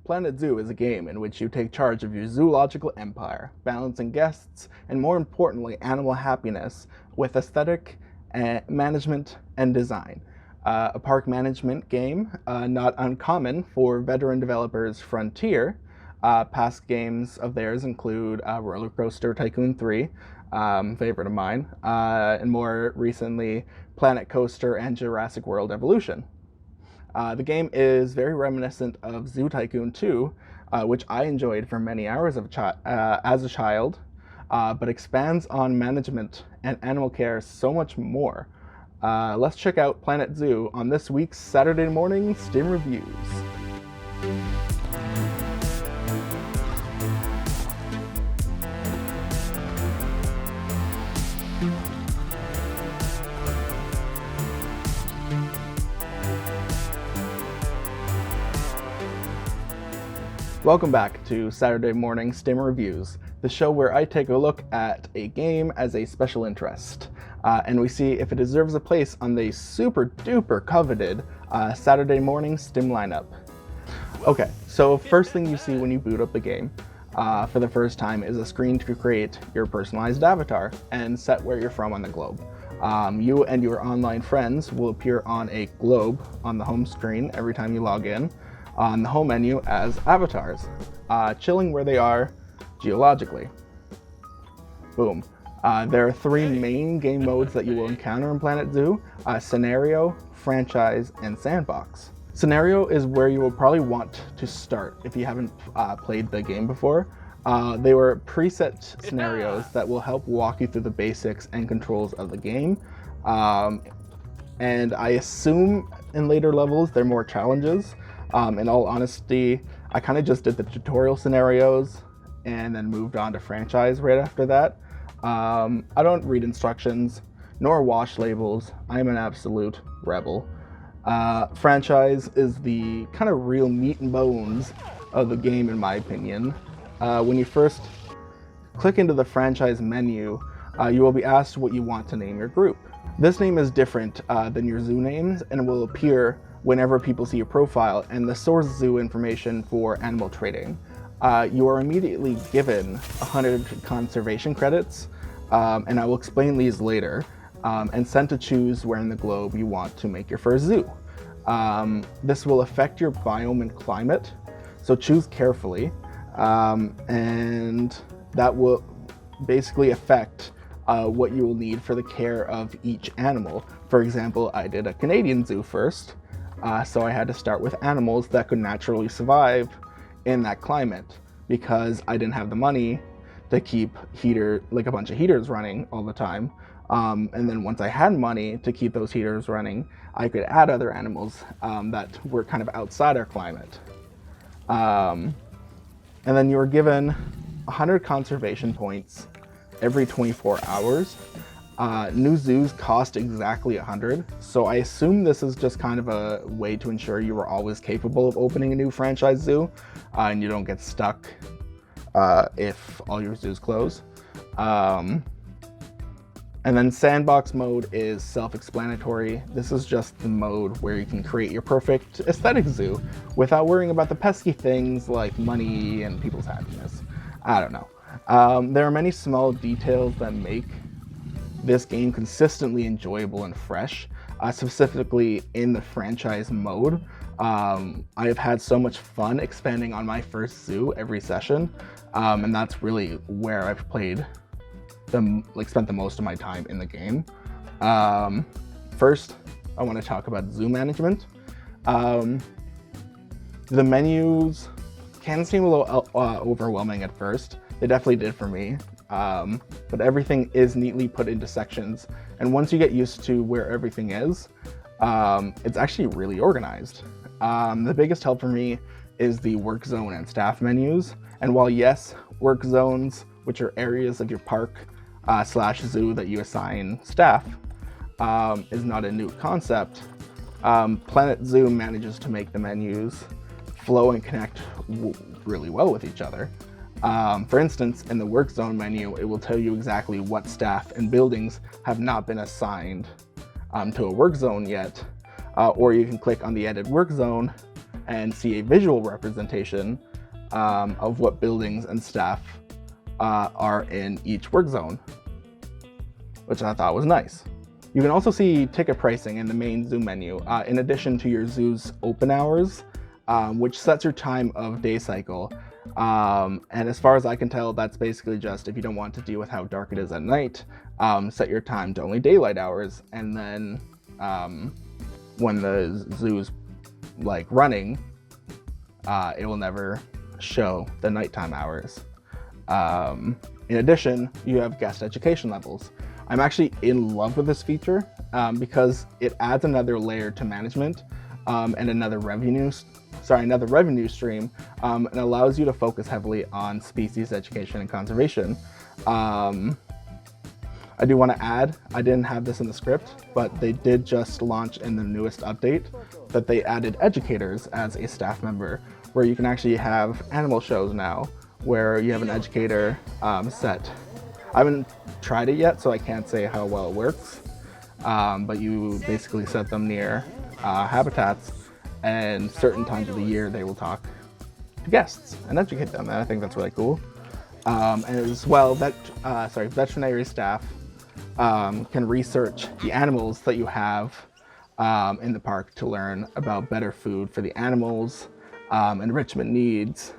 Planet Zoo is a game in which you take charge of your zoological empire, balancing guests and, more importantly, animal happiness with aesthetic management and design. A park management game, not uncommon for veteran developers Frontier. Past games of theirs include Roller Coaster Tycoon 3, favorite of mine, and more recently Planet Coaster and Jurassic World Evolution. The game is very reminiscent of Zoo Tycoon 2, which I enjoyed for many hours as a child, but expands on management and animal care so much more. Let's check out Planet Zoo on this week's Saturday Morning Stim Reviews. Welcome back to Saturday Morning Stim Reviews, the show where I take a look at a game as a special interest, and we see if it deserves a place on the super duper coveted Saturday Morning Stim Lineup. Okay, so first thing you see when you boot up the game for the first time is a screen to create your personalized avatar and set where you're from on the globe. You and your online friends will appear on a globe on the home screen every time you log in, on the home menu as avatars, chilling where they are geologically. Boom. There are three main game modes that you will encounter in Planet Zoo: Scenario, Franchise, and Sandbox. Scenario is where you will probably want to start if you haven't played the game before. They were preset scenarios that will help walk you through the basics and controls of the game. And I assume in later levels there are more challenges. In all honesty, I kind of just did the tutorial scenarios and then moved on to franchise right after that. I don't read instructions nor wash labels. I'm an absolute rebel. Franchise is the kind of real meat and bones of the game, in my opinion. When you first click into the franchise menu, you will be asked what you want to name your group. This name is different than your zoo names and will appear whenever people see your profile and the source zoo information for animal trading. You are immediately given 100 conservation credits, and I will explain these later, and sent to choose where in the globe you want to make your first zoo. This will affect your biome and climate, so choose carefully, and that will basically affect what you will need for the care of each animal. For example, I did a Canadian zoo first, so I had to start with animals that could naturally survive in that climate because I didn't have the money to keep a bunch of heaters running all the time. And then once I had money to keep those heaters running, I could add other animals that were kind of outside our climate. And then you were given 100 conservation points every 24 hours. New zoos cost exactly 100, so I assume this is just kind of a way to ensure you are always capable of opening a new franchise zoo, and you don't get stuck if all your zoos close. And then sandbox mode is self-explanatory. This is just the mode where you can create your perfect aesthetic zoo without worrying about the pesky things like money and people's happiness. I don't know. There are many small details that make this game consistently enjoyable and fresh, specifically in the franchise mode. I have had so much fun expanding on my first zoo every session, and that's really where I've spent the most of my time in the game. First, I want to talk about zoo management. The menus can seem a little overwhelming at first. They definitely did for me. But everything is neatly put into sections, and once you get used to where everything is, it's actually really organized. The biggest help for me is the work zone and staff menus, and while yes, work zones, which are areas of your park / zoo that you assign staff, is not a new concept, Planet Zoo manages to make the menus flow and connect really well with each other. For instance, in the work zone menu, it will tell you exactly what staff and buildings have not been assigned to a work zone yet, or you can click on the edit work zone and see a visual representation of what buildings and staff are in each work zone, which I thought was nice. You can also see ticket pricing in the main zoo menu, in addition to your zoo's open hours, which sets your time of day cycle. And as far as I can tell, that's basically just if you don't want to deal with how dark it is at night, set your time to only daylight hours, and then when the zoo's like running, it will never show the nighttime hours. In addition, you have guest education levels. I'm actually in love with this feature because it adds another layer to management and another revenue stream, and allows you to focus heavily on species education and conservation. I do want to add, I didn't have this in the script, but they did just launch in the newest update that they added educators as a staff member, where you can actually have animal shows now, where you have an educator set. I haven't tried it yet, so I can't say how well it works, but you basically set them near habitats, and certain times of the year they will talk to guests and educate them, and I think that's really cool. And as well, veterinary staff can research the animals that you have in the park to learn about better food for the animals, enrichment needs,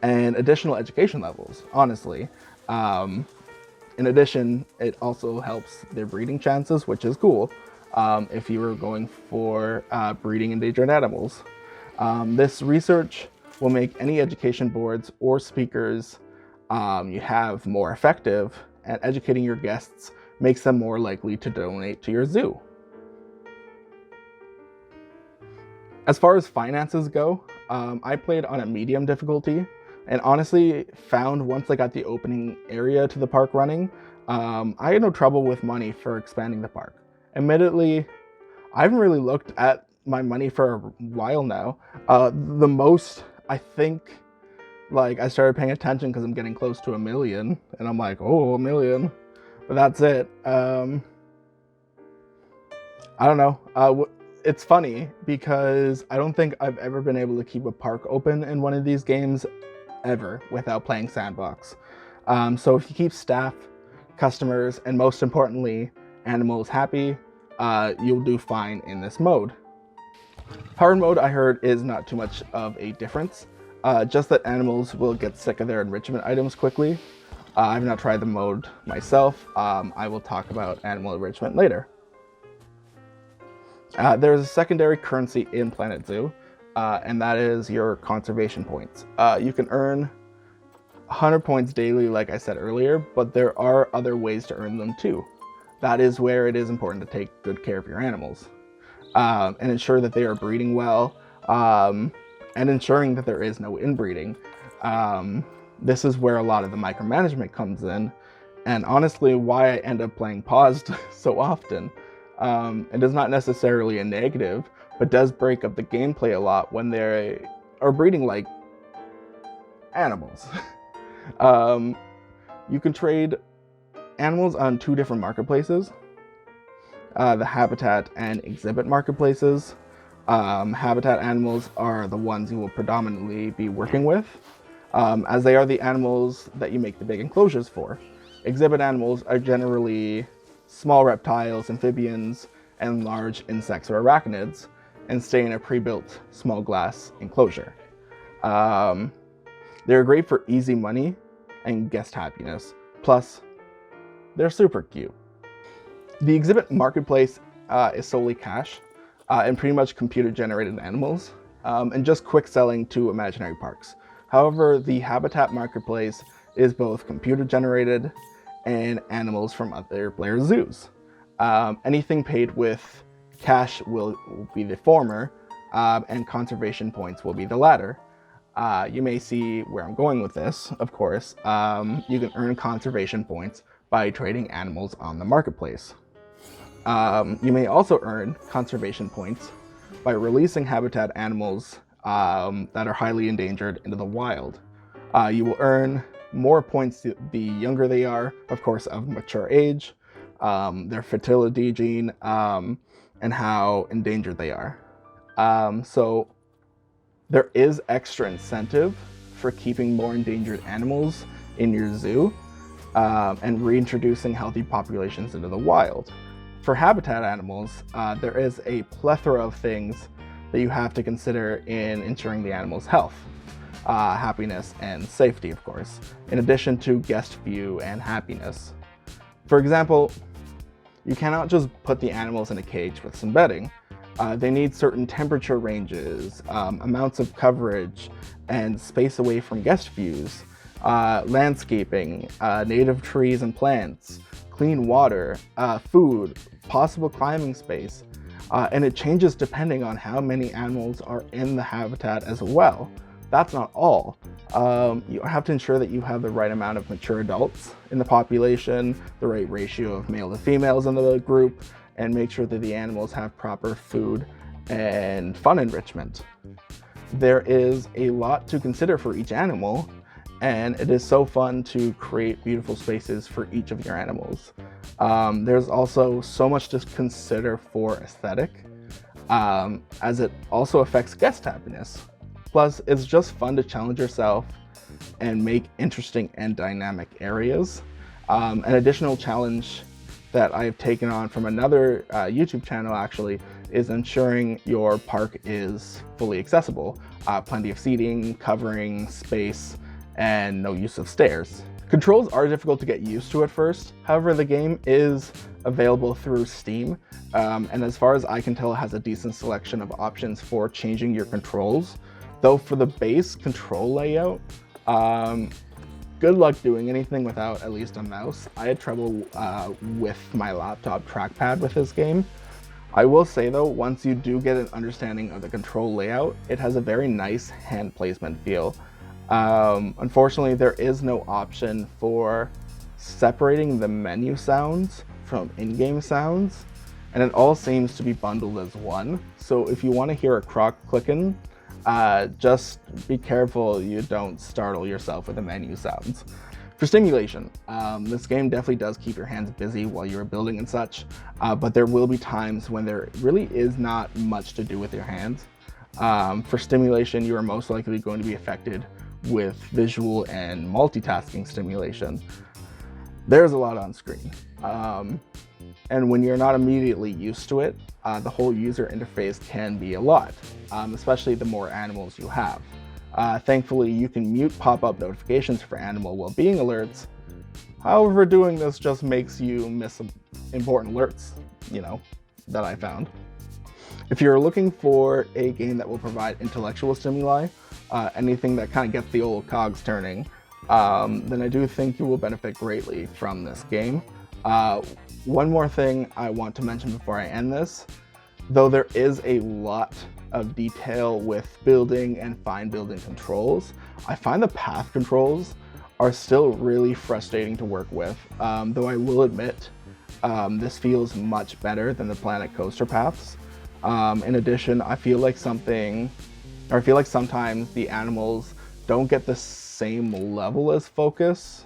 and additional education levels, honestly. In addition, it also helps their breeding chances, which is cool if you were going for breeding endangered animals. This research will make any education boards or speakers you have more effective, and educating your guests makes them more likely to donate to your zoo. As far as finances go, I played on a medium difficulty, and honestly found once I got the opening area to the park running, I had no trouble with money for expanding the park. Admittedly, I haven't really looked at my money for a while now. The most, I think, like, I started paying attention because I'm getting close to 1 million, and I'm like, oh, 1 million, but that's it. I don't know. It's funny because I don't think I've ever been able to keep a park open in one of these games ever without playing Sandbox. So if you keep staff, customers, and most importantly, animals happy, you'll do fine in this mode. Hard mode, I heard, is not too much of a difference, just that animals will get sick of their enrichment items quickly. I've not tried the mode myself. I will talk about animal enrichment later. There's a secondary currency in Planet Zoo, and that is your conservation points. You can earn 100 points daily, like I said earlier, but there are other ways to earn them too. That is where it is important to take good care of your animals, and ensure that they are breeding well, and ensuring that there is no inbreeding. This is where a lot of the micromanagement comes in, and honestly why I end up playing paused so often. It is not necessarily a negative, but does break up the gameplay a lot when they are breeding like animals. You can trade animals on 2 different marketplaces, the habitat and exhibit marketplaces. Habitat animals are the ones you will predominantly be working with, as they are the animals that you make the big enclosures for. Exhibit animals are generally small reptiles, amphibians, and large insects or arachnids, and stay in a pre-built small glass enclosure. They're great for easy money and guest happiness, plus they're super cute. The exhibit marketplace is solely cash and pretty much computer generated animals, and just quick selling to imaginary parks. However, the habitat marketplace is both computer generated and animals from other player zoos. Anything paid with cash will be the former, and conservation points will be the latter. You may see where I'm going with this, of course. You can earn conservation points by trading animals on the marketplace. You may also earn conservation points by releasing habitat animals that are highly endangered into the wild. You will earn more points the younger they are, of course, of mature age, their fertility gene, and how endangered they are. So There is extra incentive for keeping more endangered animals in your zoo and reintroducing healthy populations into the wild. For habitat animals, there is a plethora of things that you have to consider in ensuring the animal's health, happiness, and safety, of course, in addition to guest view and happiness. For example, you cannot just put the animals in a cage with some bedding. They need certain temperature ranges, amounts of coverage, and space away from guest views, landscaping, native trees and plants, clean water, food, possible climbing space, and it changes depending on how many animals are in the habitat as well. That's not all. You have to ensure that you have the right amount of mature adults in the population, the right ratio of male to females in the group, and make sure that the animals have proper food and fun enrichment. There is a lot to consider for each animal, and it is so fun to create beautiful spaces for each of your animals. There's also so much to consider for aesthetic, as it also affects guest happiness. Plus, it's just fun to challenge yourself and make interesting and dynamic areas. An additional challenge that I've taken on from another YouTube channel actually is ensuring your park is fully accessible. Plenty of seating, covering, space, and no use of stairs. Controls are difficult to get used to at first. However, the game is available through Steam, and as far as I can tell, it has a decent selection of options for changing your controls. Though for the base control layout, good luck doing anything without at least a mouse. I had trouble with my laptop trackpad with this game. I will say though, once you do get an understanding of the control layout, it has a very nice hand placement feel. Unfortunately, there is no option for separating the menu sounds from in-game sounds, and it all seems to be bundled as one. So if you want to hear a croc clicking, just be careful you don't startle yourself with the menu sounds. For stimulation, this game definitely does keep your hands busy while you're building and such, but there will be times when there really is not much to do with your hands. For stimulation, you are most likely going to be affected with visual and multitasking stimulation. There's a lot on screen. And when you're not immediately used to it, the whole user interface can be a lot, especially the more animals you have. Thankfully, you can mute pop-up notifications for animal well-being alerts. However, doing this just makes you miss some important alerts, that I found. If you're looking for a game that will provide intellectual stimuli, anything that kind of gets the old cogs turning, then I do think you will benefit greatly from this game. One more thing I want to mention before I end this, though there is a lot of detail with building and fine building controls, I find the path controls are still really frustrating to work with, though I will admit this feels much better than the Planet Coaster paths. In addition, I feel like sometimes the animals don't get the same level of focus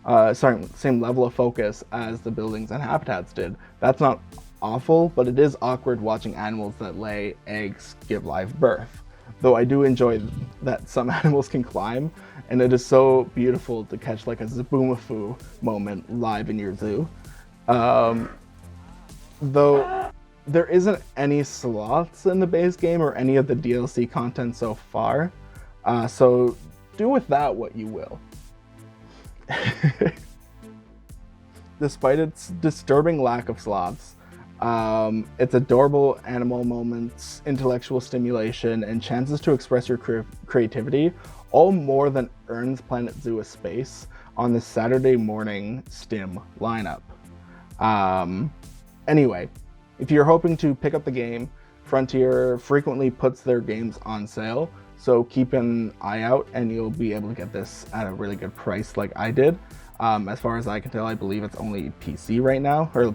as the buildings and habitats did. That's not awful, but it is awkward watching animals that lay eggs give live birth. Though I do enjoy that some animals can climb, and it is so beautiful to catch like a zaboomafoo moment live in your zoo. Though there isn't any sloths in the base game or any of the DLC content so far, so do with that what you will. Despite its disturbing lack of sloths, its adorable animal moments, intellectual stimulation, and chances to express your creativity all more than earns Planet Zoo a space on the Saturday Morning Stim Lineup. Anyway, if you're hoping to pick up the game, Frontier frequently puts their games on sale, so keep an eye out and you'll be able to get this at a really good price like I did. As far as I can tell, I believe it's only PC right now, or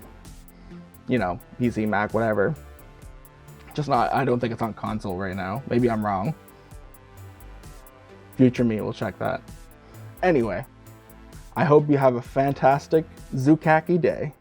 PC, Mac, whatever. I don't think it's on console right now. Maybe I'm wrong. Future me will check that. Anyway, I hope you have a fantastic Zookaki day.